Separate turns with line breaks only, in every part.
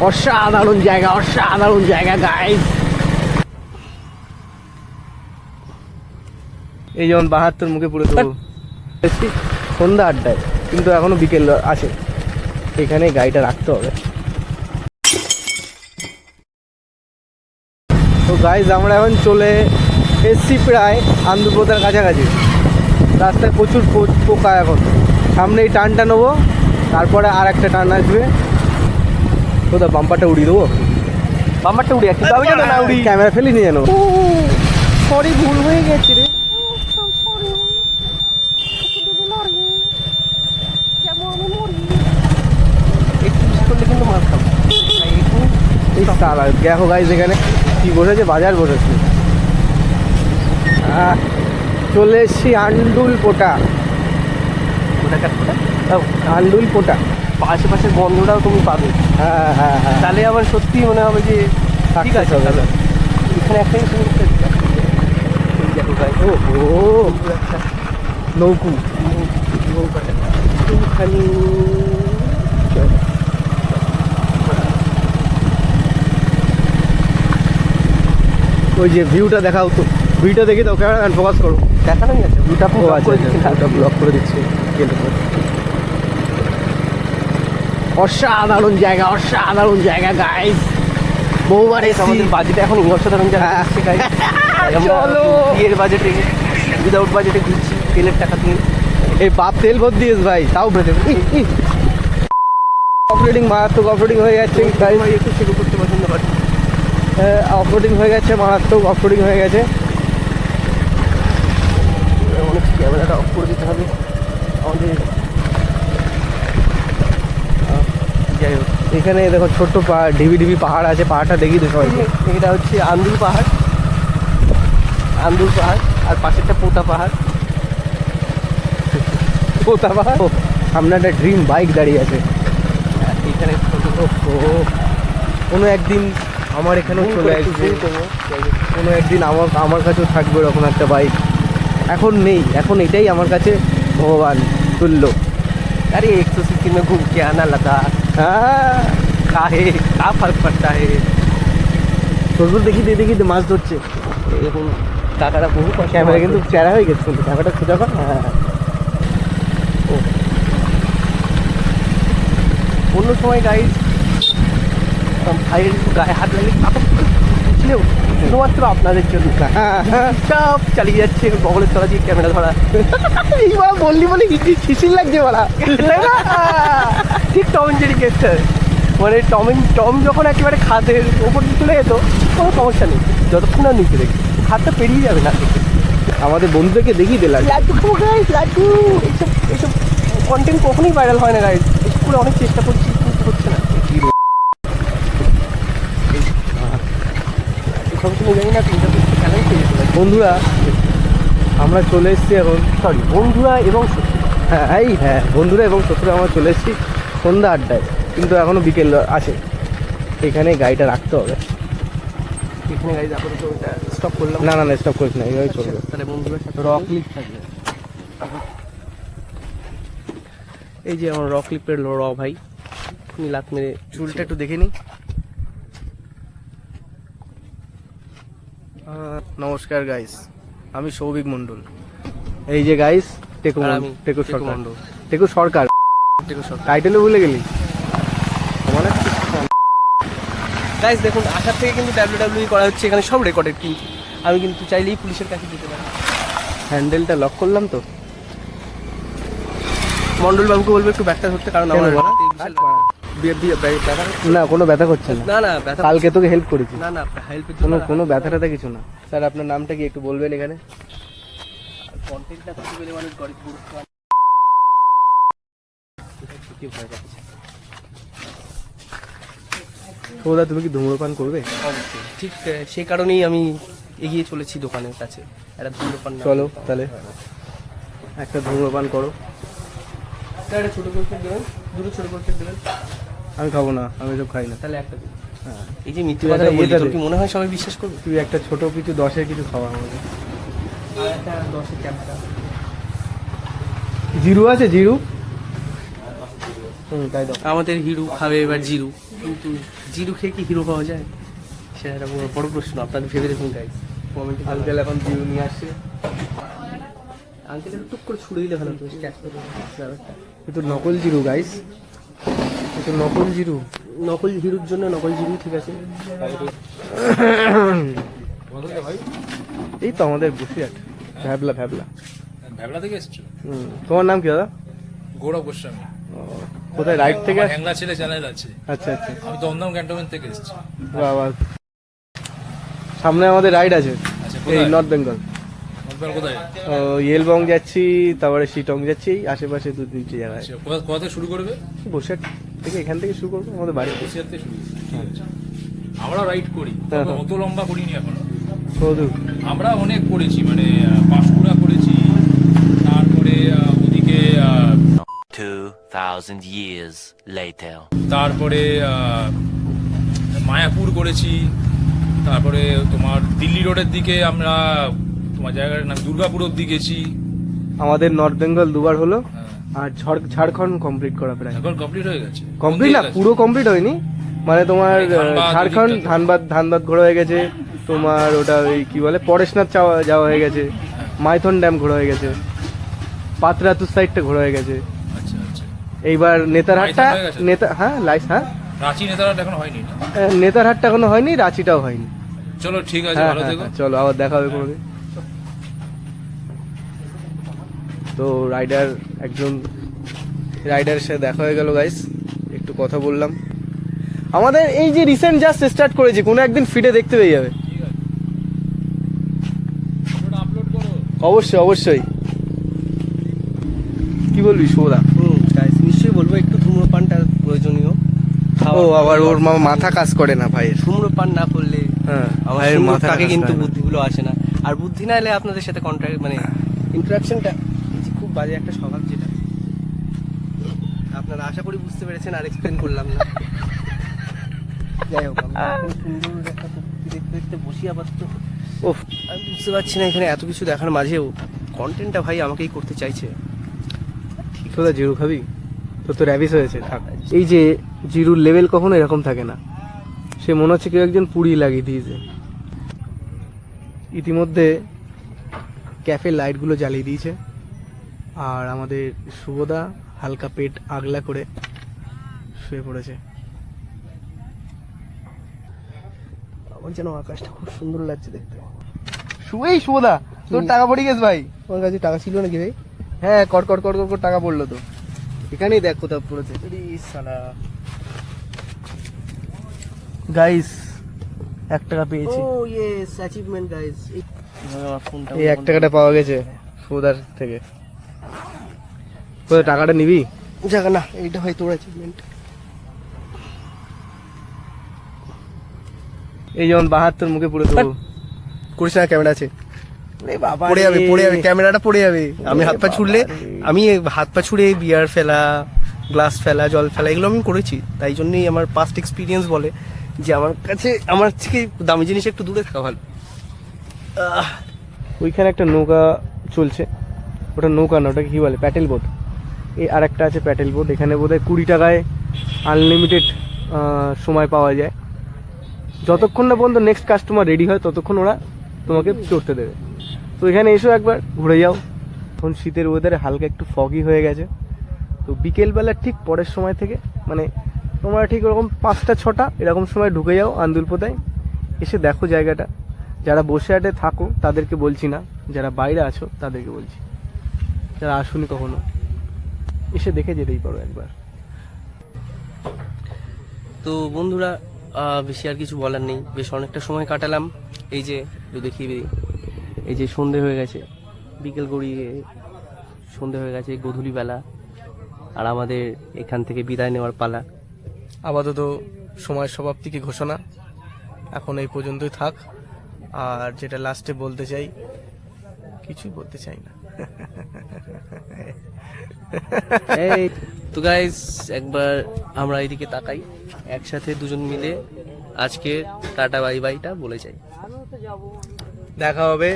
অসাধারণ জায়গা গাইস। এই যেমন 72 মুখে পুরো দেবো সন্ধ্যা 8টায়, কিন্তু এখনো বিকেল আছে, এখানে গাড়িটা রাখতে হবে। তো গাইস আমরা এখন চলে এসছি প্রায় আন্দুলপোতার কাছাকাছি। রাস্তায় প্রচুর পোকা, এখন সামনে এই টার্নটা নেবো, তারপরে আর একটা টার্ন আসবে। কোথাও বাম্পারটা উড়িয়ে দেবো, বাম্পারটা উড়িয়ে কিন্তু আমি না উড়ি, ক্যামেরা ফেলি নিয়ে জানো। সরি, ভুল হয়ে গেছে রে। কিন্তু মাছ খাবো দেখো গাইস, এখানে কি বসেছে, বাজার বসেছে। চলে এসছি আন্দুলপোতা। আন্দুলপোতা আশেপাশের গন্ধটাও তুমি পাবে। হ্যাঁ হ্যাঁ হ্যাঁ, তাহলে আমার সত্যি মনে হবে যে ঠিক আছে। এখানে একটাই দেখো গাইস, ও নৌকু এইখানে। ওই যে ভিউটা দেখাও তো, ভিউটা দেখে দাও, ক্যামেরা ফোকাস করো, দেখানোই আছে ভিউটা। ভিউটা ব্লক করে দিচ্ছি। অসাধারণ জায়গা গাইস, বহুবার এসে আমাদের বাজেটে এখন অসাধারণ জায়গা আসছে গাইস। চলো বিয়ের বাজেটে, উইদাউট বাজেটে ঘুরছি তেলের টাকা দিয়ে। এই বাপ তেল ভর দিয়েছ ভাই, তাও বেঁচে অপারেটিং মারাত্মক অপারেটিং হয়ে যাচ্ছে গাইস। একটু শুরু করতে পছন্দ পারি। অফরোডিং হয়ে গেছে, মারাত্মক অফরোডিং হয়ে গেছে। অনেক ক্যামেরাটা অফ করে দিতে হবে আমাদের। যাই হোক, এখানে দেখো ছোট্ট পাহাড়, ঢিবি পাহাড় আছে, পাহাড়টা দেখিয়ে দিতে সবাইকে। এটা হচ্ছে আন্দুল পাহাড়, আর পাশেরটা পোতা পাহাড়। সামনে একটা ড্রিম বাইক দাঁড়িয়ে আছে এখানে। কোনো একদিন আমার এখানেও চলে আসবে, কোনো একদিন আমার কাছেও থাকবে ওরকম একটা বাইক। এখন নেই, এখন এটাই আমার কাছে ভগবান তুল্য। আরে 180 में घूम के आना लगा, काहे का फर्क पड़ता है। তোর দেখি মাছ ধরছে এখন কাকাটা, বহু ক্যামেরা কিন্তু চেহারা হয়ে গেছে, কিন্তু কাকাটা খোঁজা কর। হ্যাঁ, অন্য সময় গাইড ভাইয়ের একটু গায়ে হাত লাগলে বুঝলেও শুধুমাত্র আপনাদের জন্য সব চালিয়ে যাচ্ছে বগলের তলা দিয়ে ক্যামেরা ধরা। এইবার বললি বলে শিশির লাগছে বলা, ঠিক টম এন্ড জেরি কেসটা। মানে টম যখন একেবারে খাদের ওপর চলে যেত কোনো সমস্যা নেই, যতক্ষণ না নিচে দেখি খাতটা পেরিয়ে যাবে না। আমাদের বন্ধুদেরকে দেখিয়ে দিলাম লাড্ডু। এইসব কন্টেন্ট কখনোই ভাইরাল হয় না গাইজ। স্কুলে অনেক চেষ্টা করছি কিন্তু হচ্ছে না। বন্ধুরা আমরা চলে এসেছি এখন, বন্ধুরা এবং শত্রুরা আমরা চলে এসেছি সন্ধ্যা 8টায়, কিন্তু এখনো বিকেল আছে, এখানে গাড়িটা রাখতে হবে। এখানে গাড়ি আপাতত স্টপ করলাম। না স্টপ করিস না, এইভাবে চলবে। তাহলে বন্ধুদের সাথে রক ক্লিপ থাকবে। এই যে আমার রক ক্লিপের ভাই লাত মেরে চুলটা একটু দেখে নিই। নমস্কার গাইস, আমি সৌভিক মন্ডল। এই যে গাইস টেকু সরকার টাইটেলে ভুলে গেলি। গাইস দেখুন, আসার থেকে কিন্তু WWE করা হচ্ছে এখানে, সব রেকর্ডেড। কিন্তু আমি কিন্তু চাইলেই পুলিশের কাছে যেতে পারি। হ্যান্ডেলটা লক করলাম তো। মন্ডল বাবুকে বলবো একটু ব্যাগটা ধরতে, কারণ আমার না কোনো ব্যথা করছে না। কালকে তোকে হেল্প করেছি। না হেল্পের জন্য কোনো ব্যথা ট্যাথা কিছু না। স্যার আপনার নামটা কি একটু বলবেন এখানে? সৌদা, তুমি কি ধূম্রপান করবে? অবশ্যই, ঠিক সেই কারণেই আমি এগিয়ে চলেছি দোকানের কাছে। একটা ধূম্রপান, চলো তাহলে একটা ধূম্রপান করো। একটা ছোটো করে দেবেন, দুটো ছোটো করে দেবেন। আমি খাবো না, আমি সব খাই না। তাহলে একটা দিন। হ্যাঁ, এই যে মিথ্যে কথা বলি, তোর কি মনে হয় সবাই বিশ্বাস করবে? তুই একটা ছোটো কিছু 10-এর কিছু খাওয়া আমাদের। আর একটা 10-এর ক্যাপটা জিরো আছে, জিরো তাই তো। আমাদের হিরো খাবে এবার জিরু, কিন্তু জিরু খেয়ে কি হিরো পাওয়া যায় সেটা একটা বড় প্রশ্ন। আপনাদের ভেবে দেখুন গাইস কমেন্টে।
আঙ্কেল এখন জিরু নিয়ে আসছে।
আঙ্কেল টুক করে ছুড়ে দিলে ভালো, তুমি ক্যাচ করে ব্যাপারটা।
কিন্তু নকল জিরু গাইস, কিন্তু নকল জিরু।
নকল হিরোর জন্য নকল জিরু ঠিক আছে।
এই তো আমাদের বসিরহাট ভ্যাবলা ভ্যাবলা।
ভ্যাবলা থেকে এসছো?
তোমার নাম কি দাদা?
গৌরব গোস্বামী।
কোথায় রাইড থেকে?
হ্যাংলা ছেলে চ্যানেল আছে।
আচ্ছা আচ্ছা,
আমি দমদম ক্যান্টনমেন্ট থেকে এসেছি।
বাবা সামনে আমাদের রাইড আছে
আচ্ছা,
এই
কোথায়?
নর্থ বেঙ্গল।
নর্থ কোথায়?
ইয়েলবং যাচ্ছি, তারপরে শিটং যাচ্ছি, এই আশেপাশে দু তিনটে জায়গায়।
আচ্ছা, কোথা থেকে শুরু করবে?
বসিরহাট থেকে, এখান থেকে শুরু করবো আমাদের বাড়ি।
বসিরহাট থেকে শুরু করবে, ঠিক আছে। আমরা রাইড করি,
হ্যাঁ,
তবে
হ্যাঁ।
অত লম্বা করিনি এখনো।
সৌদু
আমরা অনেক করেছি, মানে পাঁশকুড়া করেছি, তারপরে ওদিকে
2,000 years later.
তারপরে মায়াপুর করেছি, তারপরে তোমার দিল্লি রোডের দিকে আমরা, তোমার জায়গার নাম দুর্গাপুর অব্দি গেছি।
আমাদের নর্থ বেঙ্গল দুবার হলো,
হ্যাঁ।
আর ঝাড়খণ্ড কমপ্লিট করা প্রায়।
এখন কমপ্লিট হয়ে গেছে?
কমপ্লিট না, পুরো কমপ্লিট হয়নি, মানে তোমার
ধানবাদ,
ঝাড়খণ্ড
ওদিকটা।
ধানবাদ ঘোরা হয়ে গেছে, তোমার ওটা ওই কি বলে পরেশনাথ যাওয়া হয়ে গেছে, মাইথন ড্যাম ঘোরা হয়ে গেছে, পাতরাতুর সাইডটা ঘোরা হয়ে গেছে।
আচ্ছা আচ্ছা।
এইবার নেতারহাটটা,
মাইথন হয়ে গেছে?
হ্যাঁ হ্যাঁ,
রাঁচি নেতারহাট এখন হয়নি না?
নেতারহাটটা এখনো হয়নি, রাঁচিটাও হয়নি।
চলো ঠিক আছে,
হ্যাঁ
ভালো
হ্যাঁ
থেকো।
হ্যাঁ, চলো আবার দেখা হবে কোনোদিন। তো রাইডারের সাথে দেখা হয়ে গেল গাইস, একটু কথা বললাম। আমাদের এই যে রিসেন্ট জাস্ট স্টার্ট করেছি, কোনো একদিন ফিডে দেখতে পেয়ে যাবে।
ঠিক আছে, আপলোড করো।
অবশ্যই অবশ্যই। কি বলবি সৌদা?
গাইস নিশ্চয়ই বলবো একটু ধূম্রপানটা প্রয়োজনীয়।
ও আবার ওর মাথা কাজ করে না ভাইয়ের।
ধূম্রপান না করলে
হ্যাঁ,
আমার
ভাইয়ের মাথা
তাকে
কাজ
কিন্তু
করে না।
বুদ্ধিগুলো আসে না। আর বুদ্ধি না এলে আপনাদের সাথে কন্ট্রাক্ট মানে ইন্টারাকশনটা খুব বাজে একটা স্বভাব, যেটা আপনারা আশা করি বুঝতে পেরেছেন, আর এক্সপ্লেন করলাম না। যাই হোক, আমরা এত সুন্দর একটা প্রকৃতি দেখতে দেখতে বসি আপাতত।
ওফ,
আমি বুঝতে পারছি না এখানে এত কিছু দেখার মাঝেও কন্টেন্টটা ভাই আমাকেই করতে চাইছে।
সৌদা জিরু খাবি? তো র্যাবিস হয়েছে, থাক। এই যে জিরুর লেভেল কখনো এরকম থাকে না, সে মনে হচ্ছে কেউ একজন পুড়ি লাগিয়ে দিয়েছে। ইতিমধ্যে ক্যাফে লাইটগুলো জ্বালিয়ে দিয়েছে, আর আমাদের শুভদা হালকা পেট আগলা করে শুয়ে পড়েছে।
আমার যেন আকাশটা খুব সুন্দর লাগছে দেখতে।
শুয়েই শুভদা, তোর টাকা পড়ে গেছে ভাই।
আমার কাছে টাকা ছিল নাকি ভাই?
হ্যাঁ, কট কট কট কট টাকা পড়লো তো, এখানেই দেখ কোথাও পড়েছে। গাইস 1 টাকা পেয়েছি।
ও ইয়েস, অ্যাচিভমেন্ট গাইস। আমার ফোনটা
এই 1 টাকাটা পাওয়া গেছে শুভদার থেকে। কোথায় টাকাটা নিবি?
জায়গা না, এইটা হয় তোর অ্যাচিভমেন্ট।
এই যেমন 72 মুখে পুরো দেবো।
করিস না, ক্যামেরা আছে।
আরে বাবা
পড়ে যাবে, ক্যামেরাটা পড়ে যাবে। আমি হাত পা ছুড়লে, আমি হাত পা ছুড়ে বিয়ার ফেলা, গ্লাস ফেলা, জল ফেলা এগুলো আমি করেছি। তাই জন্যই আমার পাস্ট এক্সপিরিয়েন্স বলে যে আমার কাছে আমার থেকে দামি জিনিস একটু দূরে থাকা ভালো।
ওইখানে একটা নৌকা চলছে, ওটা নৌকা না, ওটাকে কি বলে, প্যাটেল বোট। এই আর একটা আছে প্যাটেল বোট। এখানে বোধহয় 20 টাকায় আনলিমিটেড সময় পাওয়া যায়। যতক্ষণ না পর্যন্ত নেক্সট কাস্টমার রেডি হয় ততক্ষণ ওরা তোমাকে চড়তে দেবে। তো এখানে এসো একবার ঘুরে যাও। এখন শীতের ওয়েদারে হালকা একটু ফগি হয়ে গেছে, তো বিকেলবেলা ঠিক পরের সময় থেকে, মানে তোমরা ঠিক ওরকম 5টা 6টা এরকম সময় ঢুকে যাও আন্দুলপোতায়, এসে দেখো জায়গাটা। যারা বসিরহাটে থাকো তাদেরকে বলছি না, যারা বাইরে আছো তাদেরকে বলছি, যারা আসুনি কখনো এসে দেখে যেতেই পারো একবার।
তো বন্ধুরা, বেশি আর কিছু বলার নেই। বেশ অনেকটা সময় কাটালাম। এই যে দেখি, এই যে সন্ধে হয়ে গেছে, বিকেল গড়িয়ে সন্ধে হয়ে গেছে, গধূলি বেলা, আর আমাদের এখান থেকে বিদায় নেওয়ার পালা।
আপাতত সময় সমাপ্তিকে ঘোষণা এখন এই পর্যন্তই থাক। আর যেটা লাস্টে বলতে চাই, কিছুই বলতে চাই না।
এই তো গাইস, একবার আমরা এইদিকে তাকাই, একসাথে দুজন মিলে আজকে টাটা বাই বাইটা বলে যাই।
দেখা হবে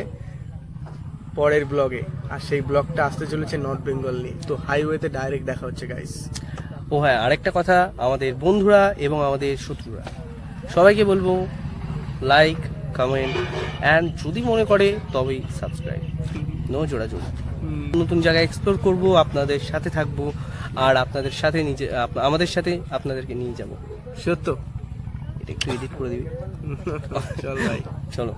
পরের ব্লগে, আর সেই ব্লগটা আসতে চলেছে নর্থ বেঙ্গল নিয়ে। তো হাইওয়েতে ডাইরেক্ট দেখা হচ্ছে গাইস।
ও হ্যাঁ, আরেকটা কথা, আমাদের বন্ধুরা এবং আমাদের শত্রুরা সবাইকে বলবো লাইক, কমেন্ট অ্যান্ড যদি মনে করে তবেই সাবস্ক্রাইব। নো জোড়াজোড়ি। নতুন জায়গায় এক্সপ্লোর করব, আপনাদের সাথে থাকবো, আর আপনাদের সাথে আমাদের সাথে আপনাদেরকে নিয়ে যাব।
সত্য।
এটা একটু এডিট করে দিবি।
চল ভাই।
চলো।